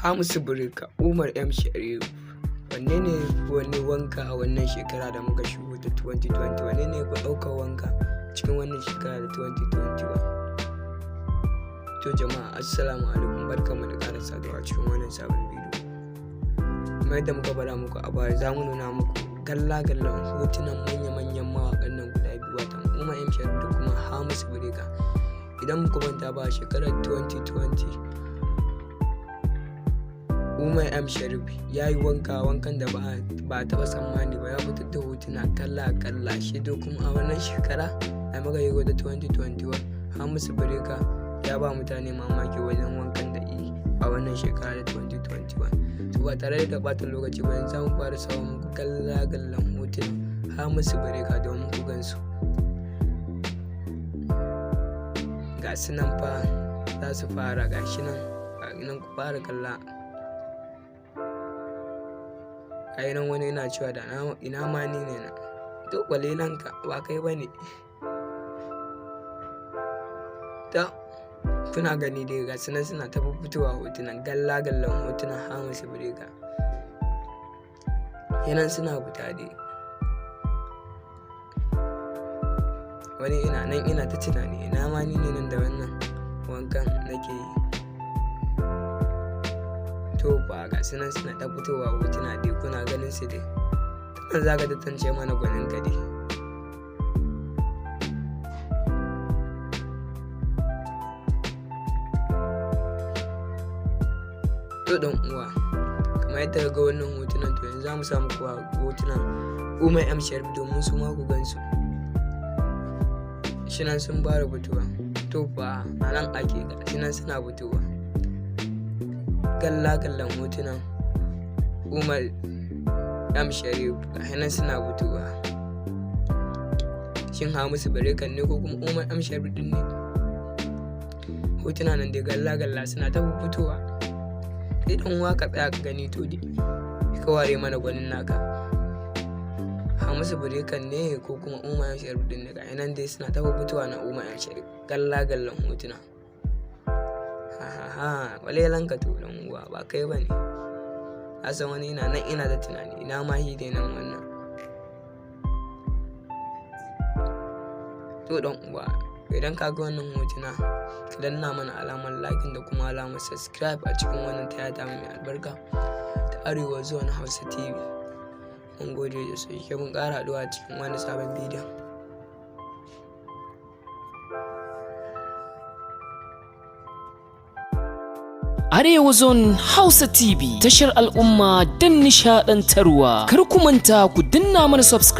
hamisu bureka Umar shareff. Wanne ne wani wanka a wannan shekara da muka shigo ta 2020? Wanne ne ku ɗaukar wanka cikin wannan shekara da 2021? To jama'a assalamu alaikum, barkamu da ƙara saduwa cikin wannan sabon bidiyo. Kamar yadda muka faɗa muku a baya, za mu nuna muku galla-gallan hotunan manya-manyan mawaƙan nan guda biyu, watan Umar shareff da kuma hamisu bureka. Idan muku manta ba, a shekarar 2020 Umar shareff ya yi wankan da ba a taɓa tsammani ba, ya fitar da hotuna kalla-kalla. Shi dai kuma a wannan shekara da muka yi da 2021, hamisu bureka ya ba mutane mamaki wajen wankan da yi a wannan shekara da 2021. To ba tare da ɓata lokaci ba, yanzu mu fara samun muku galla-gallan hotunan hamisu bureka domin ku gansu. Ga su nan fa za su fara, ga shi nan ku fara kalla. Ai nan wani yana cewa da ina ma ni ne na, to kwalelanka ba kai ba ne. Ta kuna gani dai ga sunan suna ta fitowa hotunan galla-gallan hotunan hamisu bureka, yanan suna fita dai. Wani ina ta tunani ina ma ni ne nan da wannan wankan nake yi. To ba ga sunan suna ta fitowa hotuna dai, kuna ganin su dai. Tunan za ka tantance mana gwanin ka dai. To dan uwa, kamar yadda ga wannan hotunan, to yanzu za mu samu kuwa hotunan Umar shareff domin su ma ku gansu. Shi nan sun fara fitowa. To fa a nan ake ga shi nan suna fitowa galla-gallan hotunan Umar shareff, ga nan suna fitowa. Shin hamisu bureka ne ko kuma Umar shareff din ne? Hotuna nan dai galla-galla suna ta fitowa. Idan waka tsaya ka gani to dai ka ware mana gwanin naka, hamisu bureka ne ko kuma Umar shareff din ne? Ga nan dai suna ta fitowa na Umar shareff, galla-gallan hotuna. Walelanka to dan uwa ba kai bane. Asan wani ina da tunani ina ma hi dai nan wannan. To dan uwa, idan ka ga wannan hotuna, ka danna mana alamar like da kuma alamar subscribe a cikin wannan tayata mai albarka ta Arewa zuwa na Hausa TV. Mun gode da su, ke mun ƙara haɗuwa cikin wani sabon bidiyon. Arewa Zone Hausa TV, tashar al'umma don nishaɗantarwa. Kar ku manta ku danna mana subscribe.